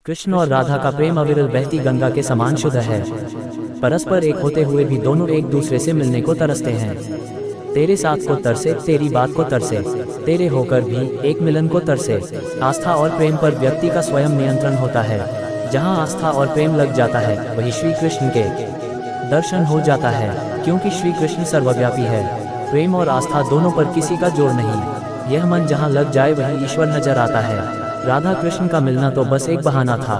कृष्ण और राधा का प्रेम अविरल बहती गंगा के समान शुद्ध है। परस्पर एक होते हुए भी दोनों एक दूसरे से मिलने को तरसते हैं। तेरे साथ को तरसे, तेरी बात को तरसे, तेरे होकर भी एक मिलन को तरसे। आस्था और प्रेम पर व्यक्ति का स्वयं नियंत्रण होता है। जहाँ आस्था और प्रेम लग जाता है वही श्री कृष्ण के दर्शन हो जाता है, क्योंकि श्री कृष्ण सर्वव्यापी है। प्रेम और आस्था दोनों पर किसी का जोर नहीं। यह मन जहाँ लग जाए वही ईश्वर नजर आता है। राधा कृष्ण का मिलना तो बस एक बहाना था।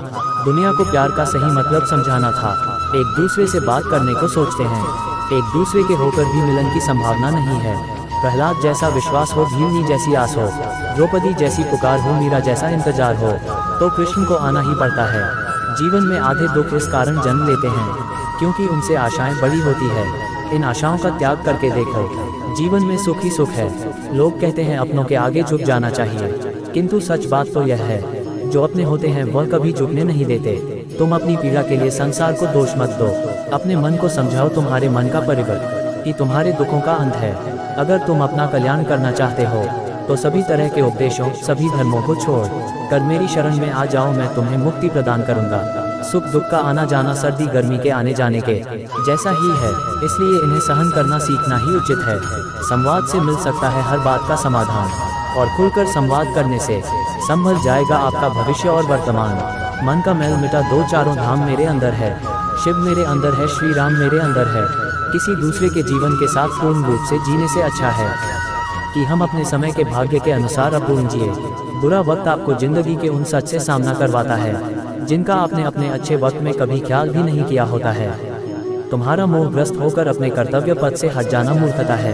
दुनिया को प्यार का सही मतलब समझाना था। एक दूसरे से बात करने को सोचते हैं, एक दूसरे के होकर भी मिलन की संभावना नहीं है। प्रहलाद जैसा विश्वास हो, भीमनी जैसी आस हो, द्रौपदी जैसी पुकार हो, मीरा जैसा इंतजार हो, तो कृष्ण को आना ही पड़ता है। जीवन में आधे दुख इस कारण जन्म लेते हैं क्योंकि उनसे आशाएं बड़ी होती है। इन आशाओं का त्याग करके देखो, जीवन में सुख ही सुख है। लोग कहते हैं अपनों के आगे झुक जाना चाहिए, किंतु सच बात तो यह है, जो अपने होते हैं वह कभी झुकने नहीं देते। तुम अपनी पीड़ा के लिए संसार को दोष मत दो। अपने मन को समझाओ, तुम्हारे मन का परिवर्तन ही तुम्हारे दुखों का अंत है। अगर तुम अपना कल्याण करना चाहते हो तो सभी तरह के उपदेशों, सभी धर्मों को छोड़ कर मेरी शरण में आ जाओ। मैं तुम्हें मुक्ति प्रदान करूंगा। सुख दुख का आना जाना सर्दी गर्मी के आने जाने के जैसा ही है, इसलिए इन्हें सहन करना सीखना ही उचित है। संवाद से मिल सकता है हर बात का समाधान, और खुलकर संवाद करने से संभल जाएगा आपका भविष्य और वर्तमान। मन का मैल मिटा दो, चारों धाम मेरे अंदर है। शिव मेरे अंदर है, श्री राम मेरे अंदर है। किसी दूसरे के जीवन के साथ पूर्ण रूप से जीने से अच्छा है कि हम अपने समय के भाग्य के अनुसार अपूर्ण जिए। बुरा वक्त आपको जिंदगी के उन सच से सामना करवाता है जिनका आपने अपने अच्छे वक्त में कभी ख्याल भी नहीं किया होता है। तुम्हारा मोहग्रस्त होकर अपने कर्तव्य पद से हट जाना मूर्खता है,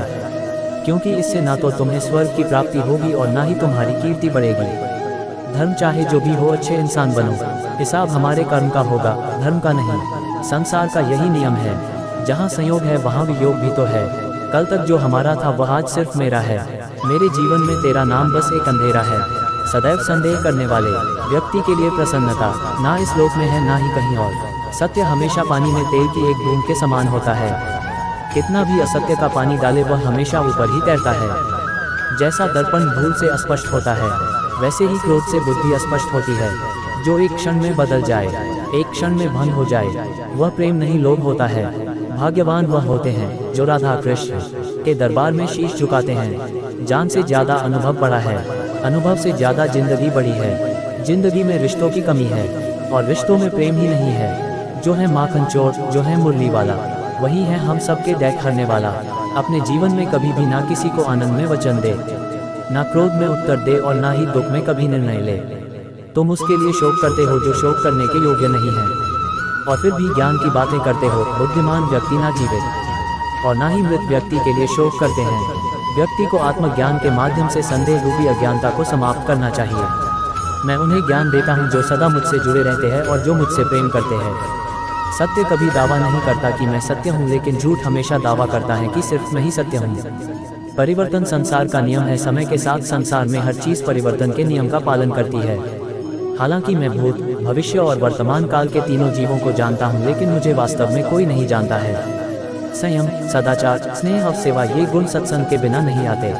क्योंकि इससे ना तो तुम्हें स्वर्ग की प्राप्ति होगी और ना ही तुम्हारी कीर्ति बढ़ेगी। धर्म चाहे जो भी हो, अच्छे इंसान बनो। हिसाब हमारे कर्म का होगा, धर्म का नहीं। संसार का यही नियम है, जहाँ संयोग है वहाँ वियोग भी तो है। कल तक जो हमारा था वह आज सिर्फ मेरा है। मेरे जीवन में तेरा नाम बस एक अंधेरा है। सदैव संदेह करने वाले व्यक्ति के लिए प्रसन्नता ना इस लोक में है ना ही कहीं और। सत्य हमेशा पानी में तेल की एक बूंद के समान होता है। कितना भी असत्य का पानी डाले वह हमेशा ऊपर ही तैरता है। जैसा दर्पण धूल से अस्पष्ट होता है, वैसे ही क्रोध से बुद्धि अस्पष्ट होती है। जो एक क्षण में बदल जाए, एक क्षण में भंग हो जाए, वह प्रेम नहीं लोभ होता है। भाग्यवान वह होते हैं जो राधा कृष्ण के दरबार में शीश झुकाते हैं। जान से ज्यादा अनुभव बड़ा है, अनुभव से ज्यादा जिंदगी बड़ी है। जिंदगी में रिश्तों की कमी है और रिश्तों में प्रेम ही नहीं है। जो है माखन चोर, जो है मुरली वाला, वही है हम सबके दैख हरने वाला। अपने जीवन में कभी भी ना किसी को आनंद में वचन दे, ना क्रोध में उत्तर दे और ना ही दुख में कभी निर्णय ले। तुम उसके लिए शोक करते हो जो शोक करने के योग्य नहीं है, और फिर भी ज्ञान की बातें करते हो। बुद्धिमान व्यक्ति ना जीवित और ना ही मृत व्यक्ति के लिए शोक करते हैं। व्यक्ति को आत्मज्ञान के माध्यम से संदेह रूपी अज्ञानता को समाप्त करना चाहिए। मैं उन्हें ज्ञान देता हूँ जो सदा मुझसे जुड़े रहते हैं और जो मुझसे प्रेम करते हैं। सत्य कभी दावा नहीं करता कि मैं सत्य हूँ, लेकिन झूठ हमेशा दावा करता है कि सिर्फ मैं ही सत्य हूँ। परिवर्तन संसार का नियम है। समय के साथ संसार में हर चीज परिवर्तन के नियम का पालन करती है। हालांकि मैं भूत, भविष्य और वर्तमान काल के तीनों जीवों को जानता हूँ, लेकिन मुझे वास्तव में कोई नहीं जानता है। संयम, सदाचार, स्नेह और सेवा ये गुण सत्संग के बिना नहीं आते।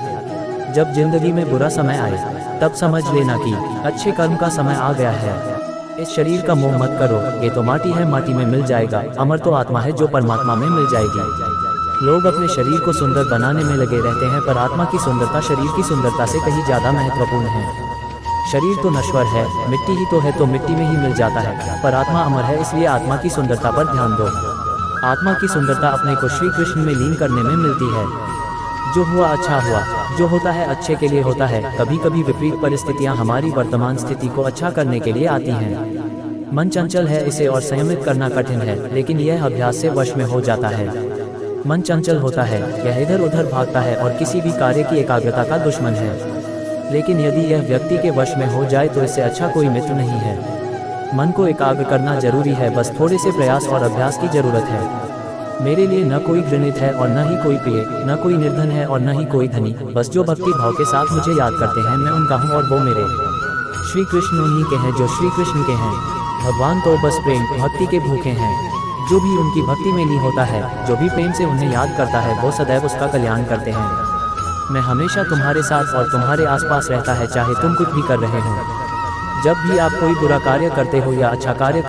जब जिंदगी में बुरा समय आए तब समझ लेना कि अच्छे कर्म का समय आ गया है। इस शरीर का मोह मत करो, ये तो माटी है, माटी में मिल जाएगा। अमर तो आत्मा है जो परमात्मा में मिल जाएगी। लोग अपने शरीर को सुंदर बनाने में लगे रहते हैं, पर आत्मा की सुंदरता शरीर की सुंदरता से कहीं ज्यादा महत्वपूर्ण है। शरीर तो नश्वर है, मिट्टी ही तो है, तो मिट्टी में ही मिल जाता है, पर आत्मा अमर है, इसलिए आत्मा की सुंदरता पर ध्यान दो। आत्मा की सुंदरता अपने को श्री कृष्ण में लीन करने में मिलती है। जो हुआ अच्छा हुआ, जो होता है अच्छे के लिए होता है। कभी कभी विपरीत परिस्थितियां हमारी वर्तमान स्थिति को अच्छा करने के लिए आती हैं। मन चंचल है, इसे और संयमित करना कठिन है, लेकिन यह अभ्यास से वश में हो जाता है। मन चंचल होता है, यह इधर उधर भागता है और किसी भी कार्य की एकाग्रता का दुश्मन है। लेकिन यदि यह व्यक्ति के वश में हो जाए तो इससे अच्छा कोई मित्र नहीं है। मन को एकाग्र करना जरूरी है, बस थोड़े से प्रयास और अभ्यास की जरूरत है। मेरे लिए न कोई घृणित है और न ही कोई प्रिय, न कोई निर्धन है और न ही कोई धनी। बस जो भक्ति भाव के साथ मुझे याद करते हैं, मैं उनका हूँ और वो मेरे। श्री कृष्ण उन्हीं के हैं जो श्री कृष्ण के हैं। भगवान तो बस प्रेम भक्ति के भूखे हैं। जो भी उनकी भक्ति में लीन होता है, जो भी प्रेम से उन्हें याद करता है, वो सदैव उसका कल्याण करते हैं। मैं हमेशा तुम्हारे साथ और तुम्हारे आसपास रहता है, चाहे तुम कुछ भी कर रहे हो। जब भी आप कोई बुरा कार्य करते हो या अच्छा कार्य